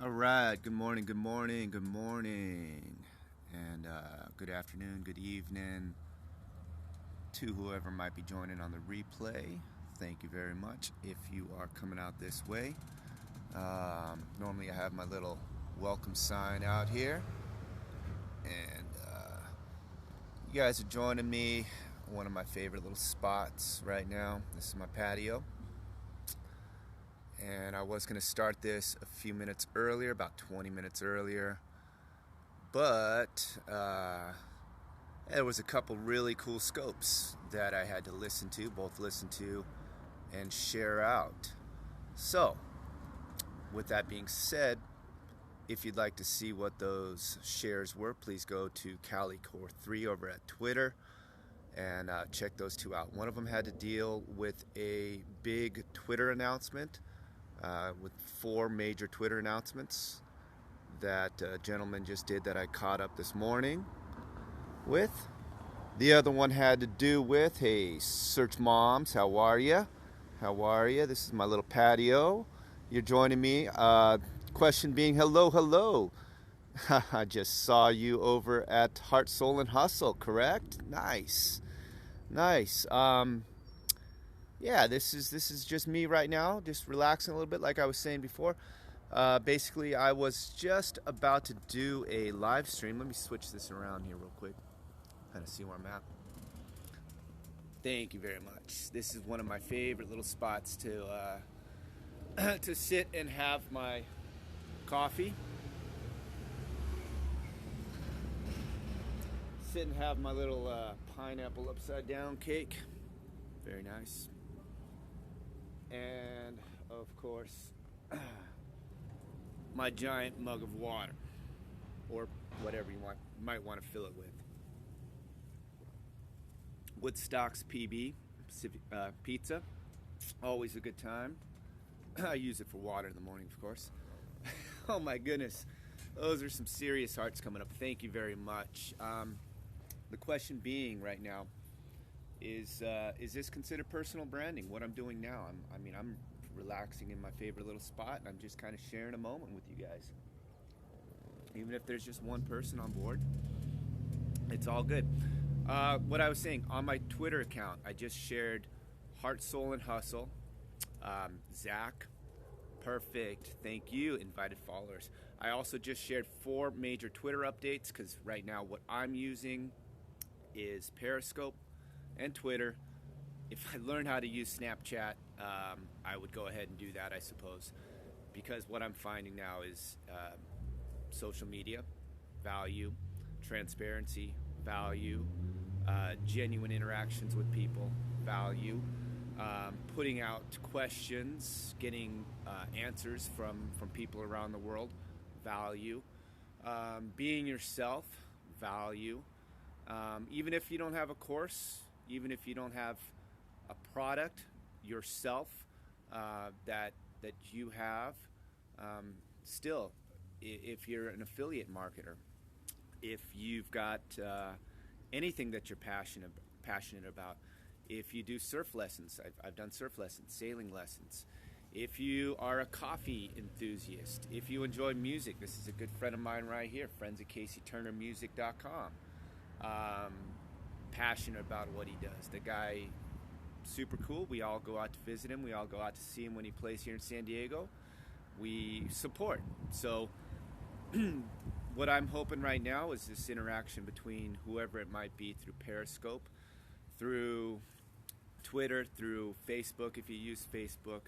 All right. Good morning. Good morning. Good morning. And good afternoon. Good evening to whoever might be joining on the replay. Thank you very much if you are coming out this way. Normally I have my little welcome sign out here. And you guys are joining me on one of my favorite little spots right now. This is my patio. And I was going to start this a few minutes earlier, about 20 minutes earlier. But there was a couple really cool scopes that I had to both listen to and share out. So, with that being said, if you'd like to see what those shares were, please go to CaliCore3 over at Twitter and check those two out. One of them had to deal with a big Twitter announcement. With 4 major Twitter announcements that a gentleman just did that I caught up this morning with. The other one had to do with, hey, Search Moms, how are you? How are you? This is my little patio. You're joining me. Question being, hello. I just saw you over at Heart, Soul, and Hustle, correct? Nice. Yeah, this is just me right now, just relaxing a little bit like I was saying before. Basically, I was just about to do a live stream. Let me switch this around here real quick, kind of see where I'm at. Thank you very much. This is one of my favorite little spots to to sit and have my coffee. Sit and have my little pineapple upside down cake. Very nice. And of course, my giant mug of water, or whatever you might want to fill it with. Woodstock's PB pizza, always a good time. I use it for water in the morning, of course. Oh my goodness, those are some serious hearts coming up. Thank you very much. The question being right now, is this considered personal branding? What I'm doing now, I'm relaxing in my favorite little spot, and I'm just kind of sharing a moment with you guys. Even if there's just one person on board, it's all good. What I was saying, on my Twitter account, I just shared Heart, Soul, and Hustle. Zach, perfect, thank you, invited followers. I also just shared 4 major Twitter updates, because right now what I'm using is Periscope and Twitter. If I learned how to use Snapchat, I would go ahead and do that, I suppose, because what I'm finding now is social media, value, transparency, value, genuine interactions with people, value, putting out questions, getting answers from people around the world, value, being yourself, value, even if you don't have a course, even if you don't have a product yourself that you have, still, if you're an affiliate marketer, if you've got anything that you're passionate about, if you do surf lessons, I've done surf lessons, sailing lessons, if you are a coffee enthusiast, if you enjoy music, this is a good friend of mine right here, friends at CaseyTurnerMusic.com. Passionate about what he does. The guy, super cool. We all go out to visit him. We all go out to see him when he plays here in San Diego. We support. So what I'm hoping right now is this interaction between whoever it might be, through Periscope, through Twitter, through Facebook if you use Facebook,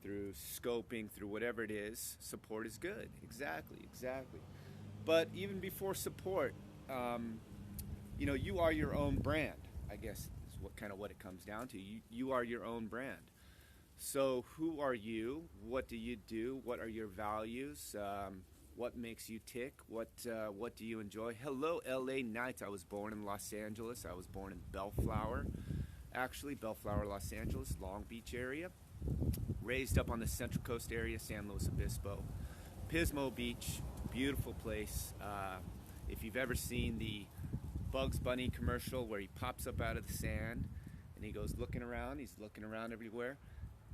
through scoping, through whatever it is. Support is good. Exactly. But even before support, you are your own brand, I guess is what it comes down to. You are your own brand. So who are you? What do you do? What are your values? What makes you tick? What do you enjoy? Hello, LA Knights. I was born in Los Angeles. I was born in Bellflower, Los Angeles, Long Beach area. Raised up on the Central Coast area, San Luis Obispo. Pismo Beach, beautiful place. If you've ever seen the Bugs Bunny commercial where he pops up out of the sand and he goes looking around, he's looking around everywhere.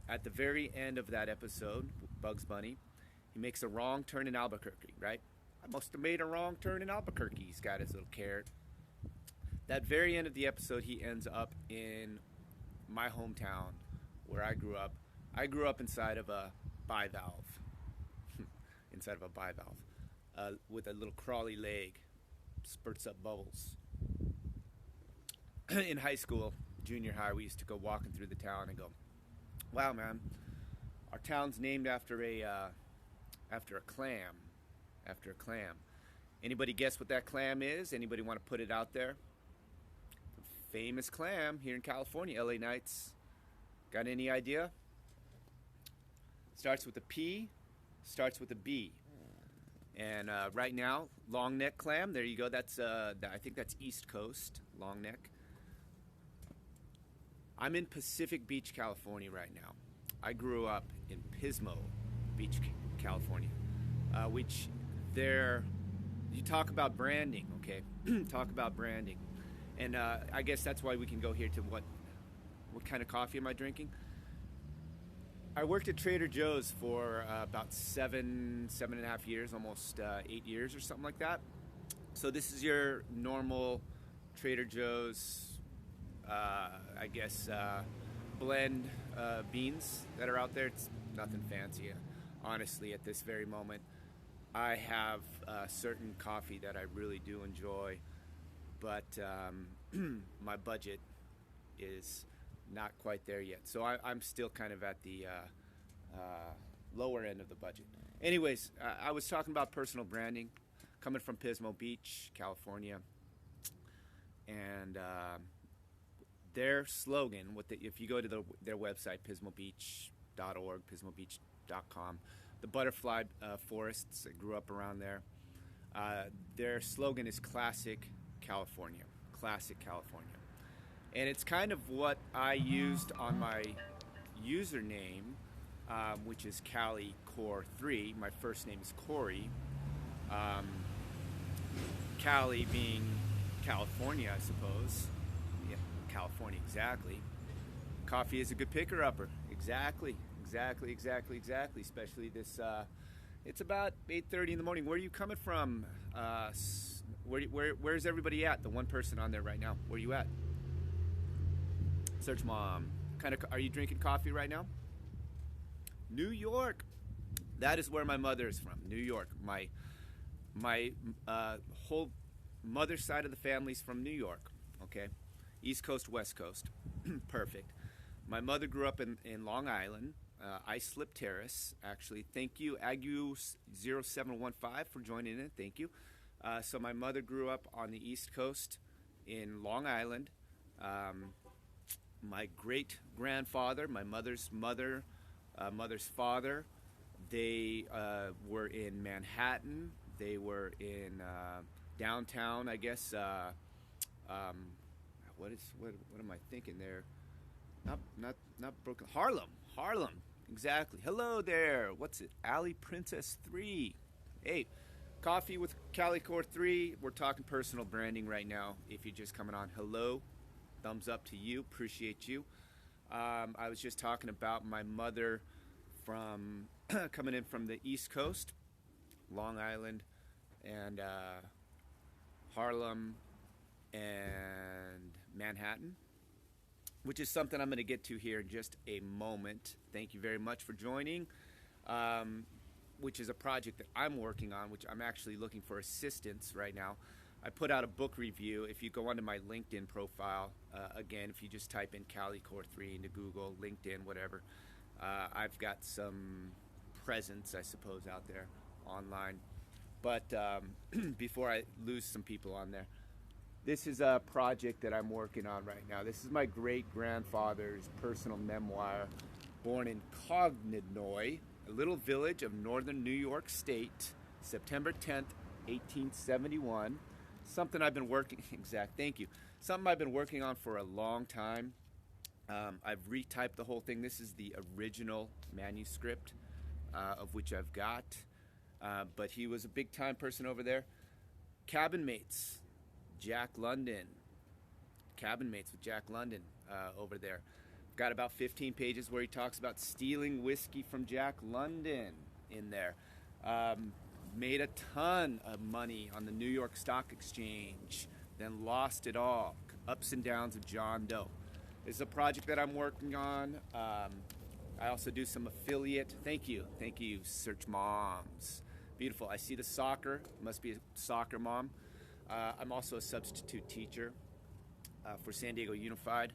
At the very end of that episode, Bugs Bunny, He makes a wrong turn in Albuquerque, right? I must have made a wrong turn in Albuquerque. He's got his little carrot. That very end of the episode, he ends up in my hometown where I grew up. I grew up inside of a bivalve. Inside of a bivalve. With a little crawly leg. Spurts up bubbles. In high school, junior high, we used to go walking through the town and go, wow, man, our town's named after a clam. After a clam. Anybody guess what that clam is? Anybody want to put it out there? The famous clam here in California, LA Nights. Got any idea? Starts with a P, starts with a B. And right now, long neck clam, there you go. That's I think that's East Coast, long neck. I'm in Pacific Beach, California right now. I grew up in Pismo Beach, California, which there, you talk about branding, okay? Talk about branding. And I guess that's why we can go here to what kind of coffee am I drinking? I worked at Trader Joe's for about seven and a half years, almost 8 years or something like that. So this is your normal Trader Joe's, I guess, blend beans that are out there. It's nothing fancy, honestly, at this very moment. I have certain coffee that I really do enjoy, but my budget is not quite there yet. So I'm still kind of at the lower end of the budget. Anyways, I was talking about personal branding, coming from Pismo Beach, California, and their slogan, if you go to their website, pismobeach.org, pismobeach.com, the butterfly forests, I grew up around there. Their slogan is Classic California. Classic California. And it's kind of what I used on my username, which is CaliCore3. My first name is Corey. Cali being California, I suppose. Yeah, California, exactly. Coffee is a good picker-upper. Exactly. Especially this, it's about 8:30 in the morning. Where are you coming from? Where's everybody at? The one person on there right now. Where are you at? Search Mom. Are you drinking coffee right now? New York. That is where my mother is from. New York. My whole mother's side of the family's from New York. Okay, East Coast, West Coast. Perfect. My mother grew up in Long Island, Islip Terrace. Actually, thank you, Agu0715 for joining in. Thank you. So my mother grew up on the East Coast in Long Island. My great-grandfather, my mother's father, they were in Manhattan. They were in downtown, I guess. What am I thinking there? Not Brooklyn. Harlem. Exactly. Hello there. What's it? Alley Princess 3. Hey, coffee with CaliCore 3. We're talking personal branding right now. If you're just coming on, hello. Thumbs up to you. Appreciate you. I was just talking about my mother from coming in from the East Coast, Long Island, and Harlem, and Manhattan, which is something I'm going to get to here in just a moment. Thank you very much for joining, which is a project that I'm working on, which I'm actually looking for assistance right now. I put out a book review. If you go onto my LinkedIn profile, again, if you just type in CaliCore3 into Google, LinkedIn, whatever, I've got some presence, I suppose, out there online. But before I lose some people on there, this is a project that I'm working on right now. This is my great-grandfather's personal memoir, born in Cognonoy, a little village of northern New York State, September 10th, 1871. Something I've been working, thank you. Something I've been working on for a long time. I've retyped the whole thing. This is the original manuscript, of which I've got. But he was a big-time person over there. Cabin mates, Jack London. Cabin mates with Jack London over there. Got about 15 pages where he talks about stealing whiskey from Jack London in there. Made a ton of money on the New York Stock Exchange, then lost it all. Ups and downs of John Doe. This is a project that I'm working on. I also do some affiliate. Thank you, Search Moms. Beautiful. I see the soccer. Must be a soccer mom. I'm also a substitute teacher for San Diego Unified.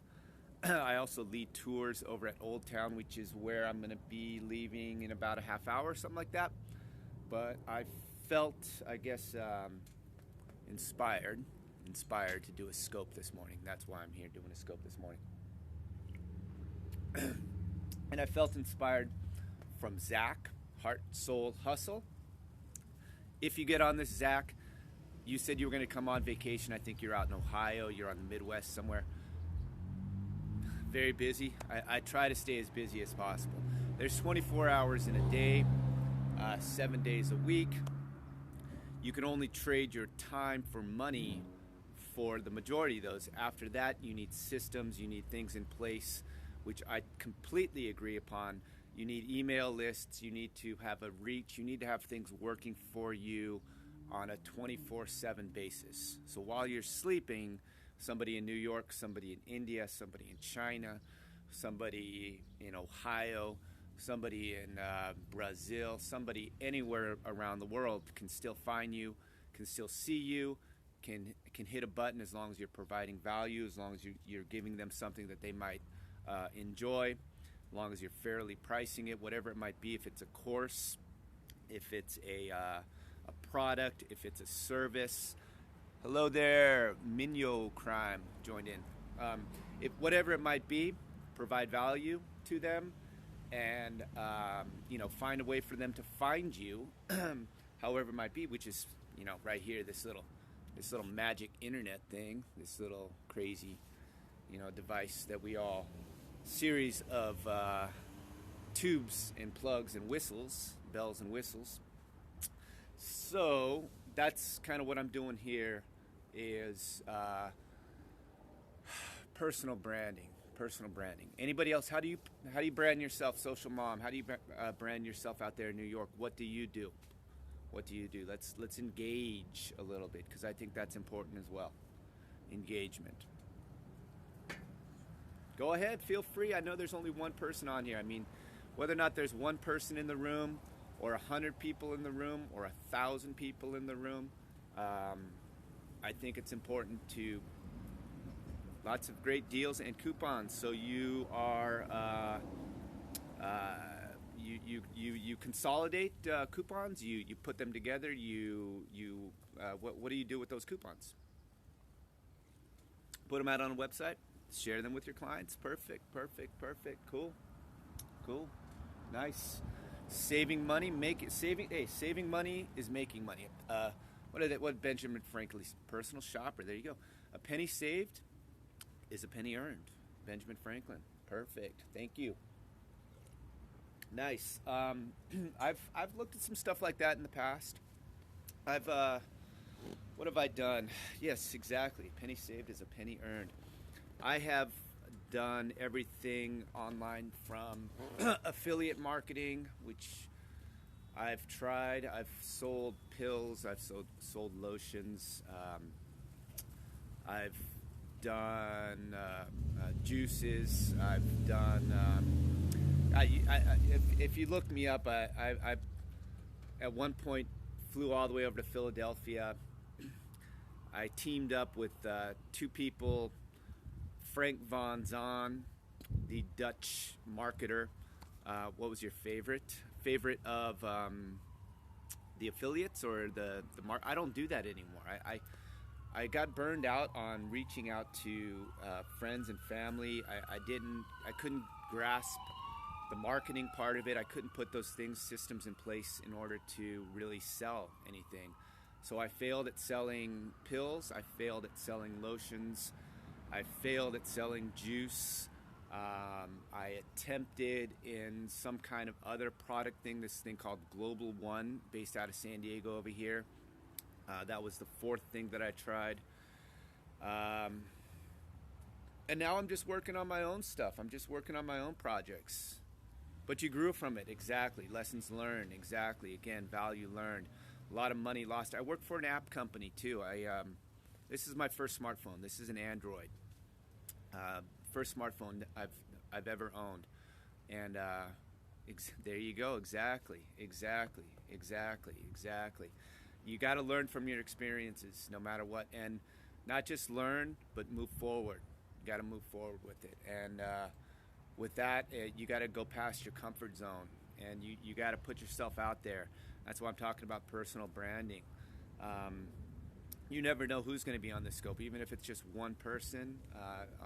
I also lead tours over at Old Town, which is where I'm going to be leaving in about a half hour, something like that. But I felt, I guess, inspired to do a scope this morning. That's why I'm here doing a scope this morning. And I felt inspired from Zach, Heart, Soul, Hustle. If you get on this, Zach, you said you were going to come on vacation. I think you're out in Ohio. You're on the Midwest somewhere. Very busy. I try to stay as busy as possible. There's 24 hours in a day, 7 days a week. You can only trade your time for money for the majority of those. After that, you need systems, you need things in place, which I completely agree upon. You need email lists, you need to have a reach, you need to have things working for you on a 24/7 basis. So while you're sleeping, somebody in New York, somebody in India, somebody in China, somebody in Ohio, somebody in Brazil, somebody anywhere around the world can still find you, can still see you, can hit a button as long as you're providing value, as long as you're giving them something that they might enjoy, as long as you're fairly pricing it, whatever it might be, if it's a course, if it's a product, if it's a service. Hello there, Minyo Crime joined in. If whatever it might be, provide value to them, and find a way for them to find you, however it might be, which is right here, this little magic internet thing, this little crazy device that we all, series of tubes and plugs and whistles, bells and whistles. So that's kind of what I'm doing here, is personal branding. Anybody else? How do you brand yourself, social mom? How do you brand yourself out there in New York? What do you do? Let's engage a little bit, because I think that's important as well. Engagement. Go ahead, feel free. I know there's only one person on here. I mean, whether or not there's one person in the room, or 100 people in the room, or 1,000 people in the room, I think it's important to lots of great deals and coupons. So you are you consolidate coupons. You put them together. What do you do with those coupons? Put them out on a website. Share them with your clients. Perfect. Cool. Nice. Saving money, saving money is making money. What Benjamin Franklin's personal shopper. There you go. A penny saved is a penny earned. Benjamin Franklin. Perfect. Thank you. Nice. I've looked at some stuff like that in the past. What have I done? Yes, exactly. Penny saved is a penny earned. I have done everything online, from affiliate marketing, which I've tried. I've sold pills. I've sold lotions. I've done juices. I've done. If you look me up, I at one point flew all the way over to Philadelphia. I teamed up with two people. Frank von Zahn, the Dutch marketer. What was your favorite of the affiliates or the I don't do that anymore. I got burned out on reaching out to friends and family. I couldn't grasp the marketing part of it. I couldn't put those systems in place in order to really sell anything. So I failed at selling pills. I failed at selling lotions. I failed at selling juice. I attempted in some kind of other product thing, this thing called Global One, based out of San Diego over here. That was the fourth thing that I tried. And now I'm just working on my own stuff. I'm just working on my own projects. But you grew from it, exactly. Lessons learned, exactly. Again, value learned. A lot of money lost. I work for an app company too. This is my first smartphone. This is an Android. First smartphone I've ever owned, and there you go. Exactly. You got to learn from your experiences, no matter what, and not just learn, but move forward. You got to move forward with it, and with that, you got to go past your comfort zone, and you got to put yourself out there. That's why I'm talking about personal branding. You never know who's going to be on the scope, even if it's just one person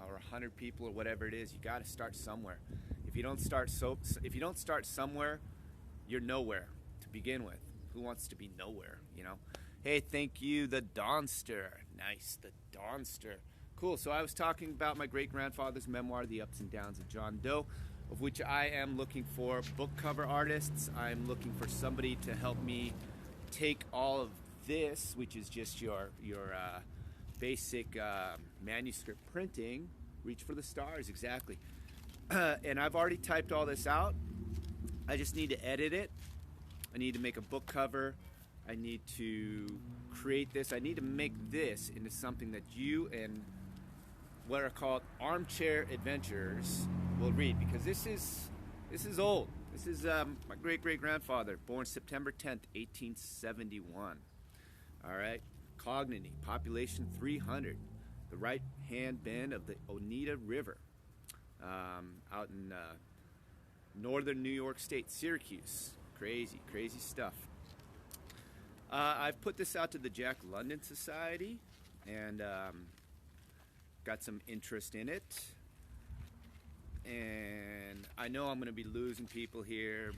or 100 people or whatever it is. You got to start somewhere. If you don't start somewhere, you're nowhere to begin with. Who wants to be nowhere? You know. Hey, thank you, the Dawnster. Nice, the Dawnster. Cool. So I was talking about my great-grandfather's memoir, The Ups and Downs of John Doe, of which I am looking for book cover artists. I'm looking for somebody to help me take all of this, which is just your basic manuscript printing. Reach for the stars, exactly. And I've already typed all this out. I just need to edit it. I need to make a book cover. I need to create this. I need to make this into something that you and what are called armchair adventurers will read, because this is old. This is my great-great-grandfather, born September 10th, 1871. All right, Cognaty, population 300, the right-hand bend of the Oneida River, out in northern New York State, Syracuse. Crazy stuff. I've put this out to the Jack London Society, and got some interest in it. And I know I'm going to be losing people here.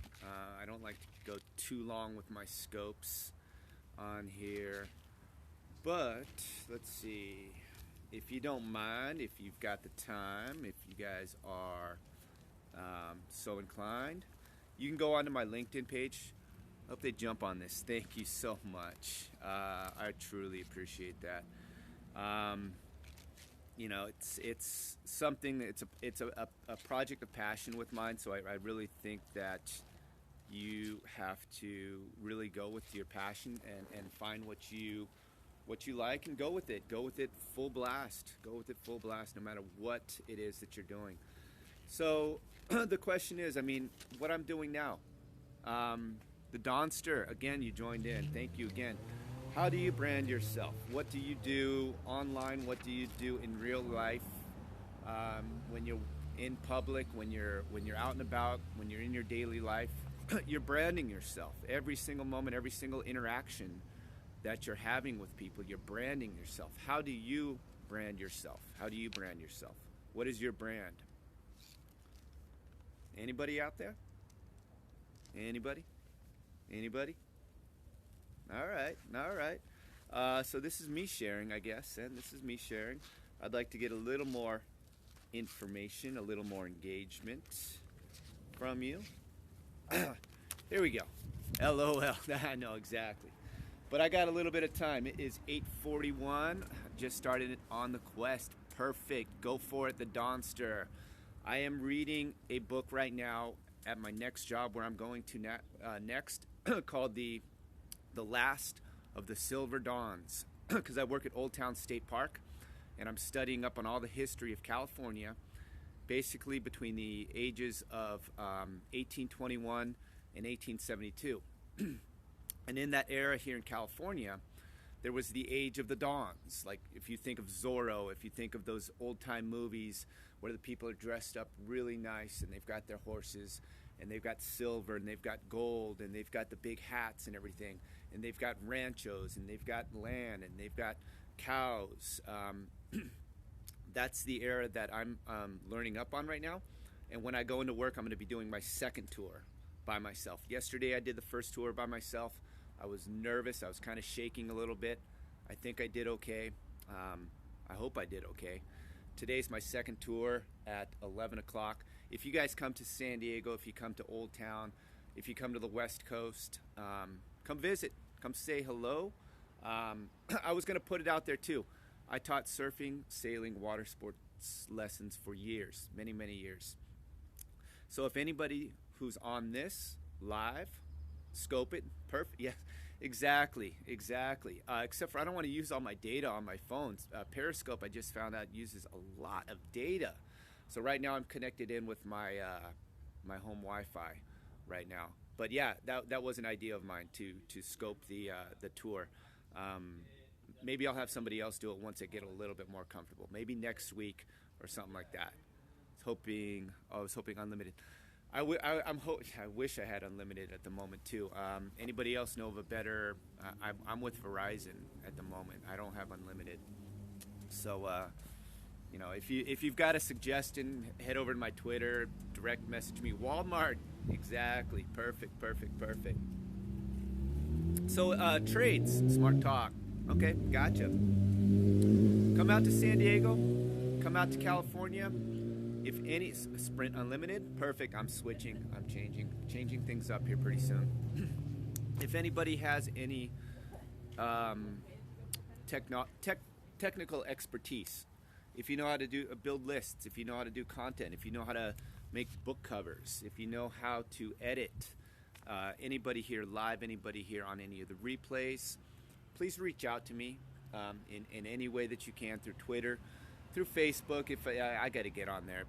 I don't like to go too long with my scopes on here. But, let's see. If you don't mind, if you've got the time, if you guys are so inclined, you can go onto my LinkedIn page. Hope they jump on this. Thank you so much. I truly appreciate that. You know, it's something. It's a project of passion with mine. So I really think that you have to really go with your passion and find what you like and go with it. Go with it full blast. Go with it full blast, no matter what it is that you're doing. So the question is, I mean, what I'm doing now. The Dawnster, again, you joined in. Thank you again. How do you brand yourself? What do you do online? What do you do in real life? When you're in public, when you're out and about, when you're in your daily life, you're branding yourself. Every single moment, every single interaction that you're having with people, you're branding yourself. How do you brand yourself? How do you brand yourself? What is your brand? Anybody out there? Anybody? All right. So this is me sharing, I guess, and this is me sharing. I'd like to get a little more information, a little more engagement from you. Here we go. LOL. I know exactly. But I got a little bit of time. It is 8:41. Just started it on the quest. Perfect. Go for it, the Dawnster. I am reading a book right now at my next job where I'm going to next called The Last of the Silver Dawns, because I work at Old Town State Park, and I'm studying up on all the history of California, basically between the ages of 1821 and 1872. And in that era here in California, there was the age of the dawns. Like if you think of Zorro, if you think of those old-time movies where the people are dressed up really nice and they've got their horses and they've got silver and they've got gold and they've got the big hats and everything, and they've got ranchos and they've got land and they've got cows. That's the era that I'm learning up on right now. And when I go into work, I'm going to be doing my second tour by myself. Yesterday I did the first tour by myself. I was nervous. I was kind of shaking a little bit. I think I did okay. I hope I did okay. Today's my second tour at 11 o'clock. If you guys come to San Diego, if you come to Old Town, if you come to the West Coast, come visit. Come say hello. I was going to put it out there too. I taught surfing, sailing, water sports lessons for years, many years. So if anybody who's on this live, scope it. Perfect. Yes, exactly. Except for I don't want to use all my data on my phones. Periscope, I just found out, uses a lot of data. So right now I'm connected in with my my home Wi-Fi right now. But yeah, that was an idea of mine to scope the tour. Maybe I'll have somebody else do it once I get a little bit more comfortable. Maybe next week or something like that. I was hoping unlimited. I wish I had unlimited at the moment too. Anybody else know of a better? I'm with Verizon at the moment. I don't have unlimited. So if you've got a suggestion, head over to my Twitter, direct message me. Walmart, exactly, perfect. So trades, smart talk. Okay, gotcha. Come out to San Diego. Come out to California. If any, Sprint Unlimited, perfect. I'm switching. I'm changing things up here pretty soon. If anybody has any technical expertise, if you know how to build lists, if you know how to do content, if you know how to make book covers, if you know how to edit, anybody here live, anybody here on any of the replays, please reach out to me in any way that you can, through Twitter, through Facebook. If I got to get on there.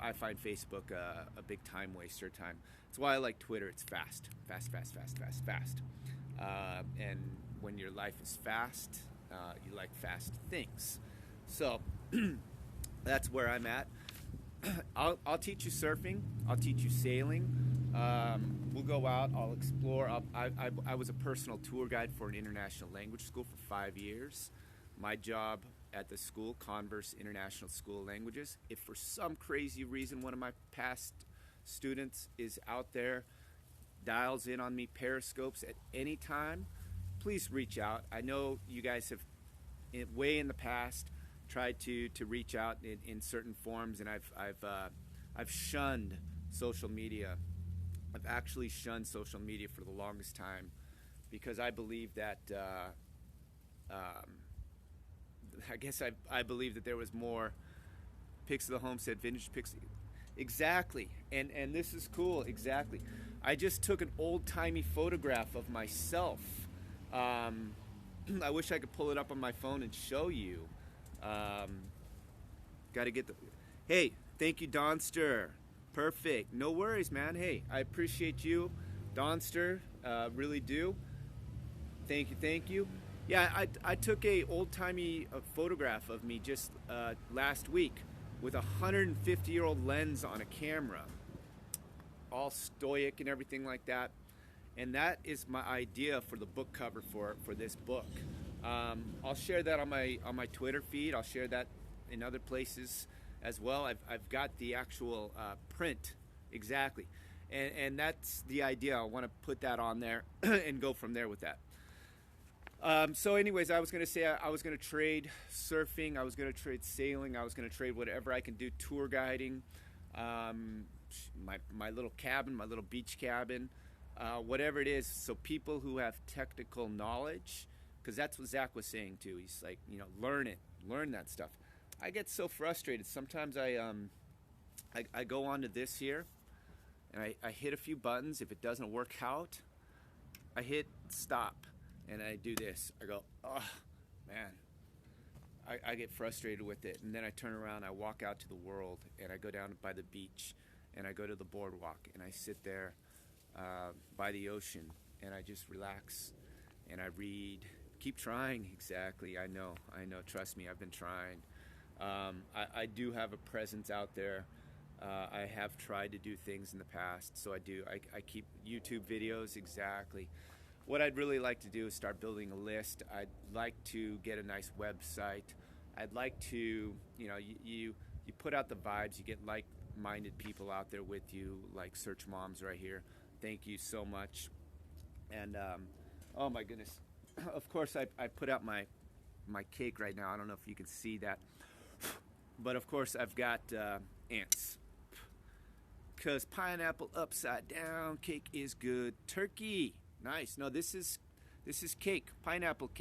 I find Facebook a big time waster time. That's why I like Twitter. It's fast. And when your life is fast, you like fast things. So that's where I'm at. I'll teach you surfing. I'll teach you sailing. We'll go out. I'll explore. I was a personal tour guide for an international language school for 5 years. My job at the school, Converse International School of Languages, if for some crazy reason one of my past students is out there, dials in on me, periscopes at any time, please reach out. I know you guys have, way in the past, tried to reach out in certain forms, and I've shunned social media. I've actually shunned social media for the longest time because I believe that I believe that there was more pics of the homestead, vintage pics. Exactly, and this is cool. Exactly, I just took an old-timey photograph of myself. I wish I could pull it up on my phone and show you. Got to get the. Hey, thank you, Donster. Perfect. No worries, man. Hey, I appreciate you, Donster. Really do. Thank you. Yeah, I took a old-timey photograph of me just last week with a 150-year-old lens on a camera, all stoic and everything like that. And that is my idea for the book cover for this book. I'll share that on my Twitter feed. I'll share that in other places as well. I've got the actual print, exactly, and that's the idea. I want to put that on there and go from there with that. So anyways, I was going to say I was going to trade surfing, I was going to trade sailing, I was going to trade whatever I can do, tour guiding, my little cabin, my little beach cabin, whatever it is. So people who have technical knowledge, because that's what Zach was saying too. He's like, learn that stuff. I get so frustrated. Sometimes I go onto this here, and I hit a few buttons. If it doesn't work out, I hit stop. And I do this. I go, oh, man. I get frustrated with it. And then I turn around, I walk out to the world, and I go down by the beach, and I go to the boardwalk, and I sit there by the ocean, and I just relax, and I read. Keep trying, exactly. I know. Trust me, I've been trying. I do have a presence out there. I have tried to do things in the past, so I do. I keep YouTube videos, exactly. What I'd really like to do is start building a list. I'd like to get a nice website. I'd like to, you put out the vibes. You get like-minded people out there with you, like Search Moms right here. Thank you so much. And, oh my goodness. Of course, I put out my cake right now. I don't know if you can see that. But, of course, I've got ants. Because pineapple upside down cake is good. Turkey. Nice. No, this is cake, pineapple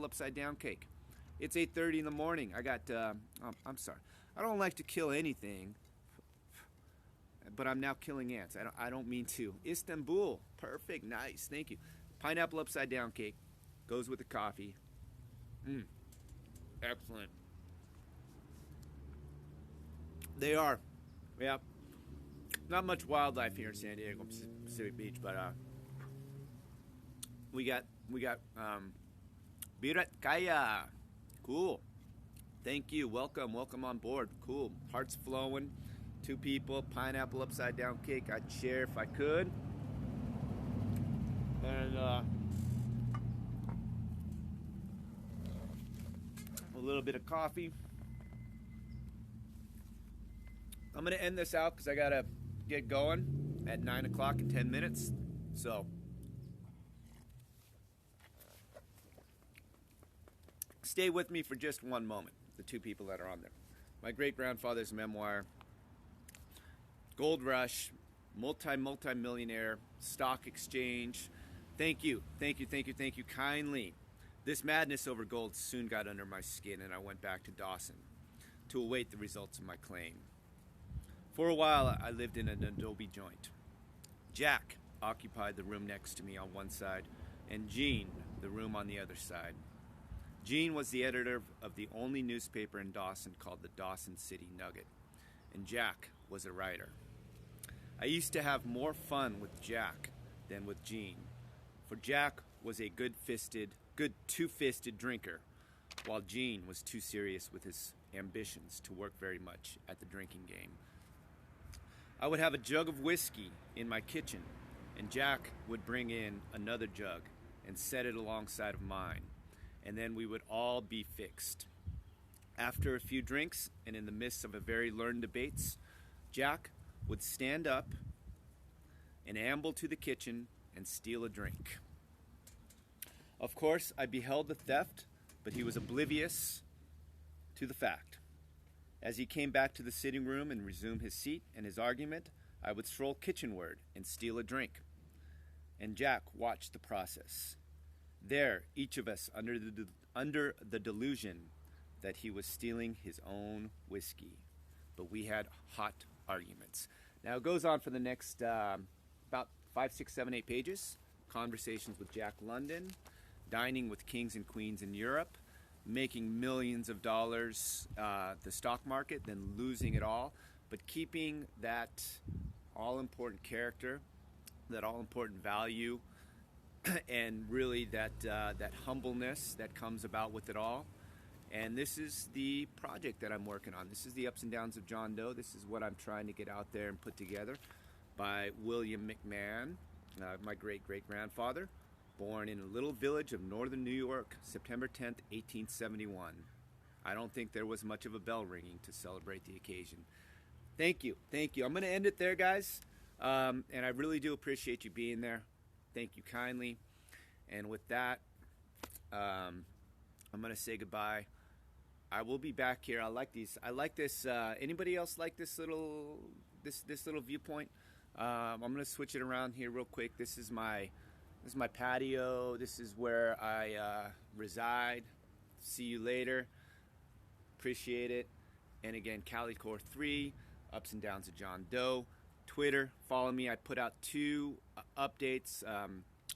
upside down cake. It's 8:30 in the morning. I got. I'm sorry. I don't like to kill anything, but I'm now killing ants. I don't mean to. Istanbul, perfect, nice, thank you. Pineapple upside down cake goes with the coffee. Excellent. They are, yeah. Not much wildlife here in San Diego Pacific Beach, but we got Birat Kaya. Cool. Thank you. Welcome on board. Cool. Hearts flowing. 2 people. Pineapple upside down cake. I'd share if I could. And a little bit of coffee. I'm going to end this out because I got to get going at 9 o'clock in 10 minutes. So, stay with me for just one moment, the 2 people that are on there. My great-grandfather's memoir, Gold Rush, multi-millionaire, stock exchange. Thank you kindly. This madness over gold soon got under my skin, and I went back to Dawson to await the results of my claim. For a while, I lived in an adobe joint. Jack occupied the room next to me on one side, and Gene, the room on the other side. Gene was the editor of the only newspaper in Dawson called the Dawson City Nugget, and Jack was a writer. I used to have more fun with Jack than with Gene, for Jack was a good two-fisted drinker, while Gene was too serious with his ambitions to work very much at the drinking game. I would have a jug of whiskey in my kitchen, and Jack would bring in another jug and set it alongside of mine, and then we would all be fixed. After a few drinks, and in the midst of a very learned debates, Jack would stand up and amble to the kitchen and steal a drink. Of course, I beheld the theft, but he was oblivious to the fact. As he came back to the sitting room and resumed his seat and his argument, I would stroll kitchenward and steal a drink. And Jack watched the process. There, each of us under the delusion that he was stealing his own whiskey. But we had hot arguments. Now it goes on for the next about 5, 6, 7, 8 pages. Conversations with Jack London, dining with kings and queens in Europe, making millions of dollars, the stock market, then losing it all, but keeping that all-important character, that all-important value, and really that humbleness that comes about with it all. And this is the project that I'm working on. This is the ups and downs of John Doe. This is what I'm trying to get out there and put together by William McMahon, my great-great-grandfather, born in a little village of northern New York, September 10th, 1871. I don't think there was much of a bell ringing to celebrate the occasion. Thank you. I'm going to end it there, guys. And I really do appreciate you being there. Thank you kindly. And with that, I'm going to say goodbye. I will be back here. I like these. I like this. Anybody else like this little viewpoint? I'm going to switch it around here real quick. This is my patio. This is where I reside. See you later. Appreciate it. And again, CaliCore 3, Ups and Downs of John Doe. Twitter, follow me. I put out 2 updates,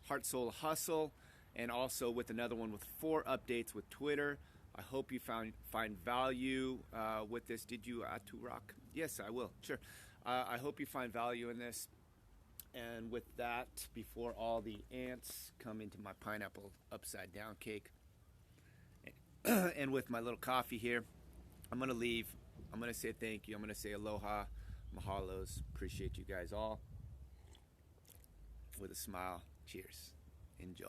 Heart, Soul, Hustle, and also with another one with 4 updates with Twitter. I hope you find value with this. Did you Powur.rocks? Yes, I will. Sure. I hope you find value in this. And with that, before all the ants come into my pineapple upside down cake, and with my little coffee here, I'm going to leave. I'm going to say thank you. I'm going to say aloha, mahalos. Appreciate you guys all. With a smile. Cheers. Enjoy.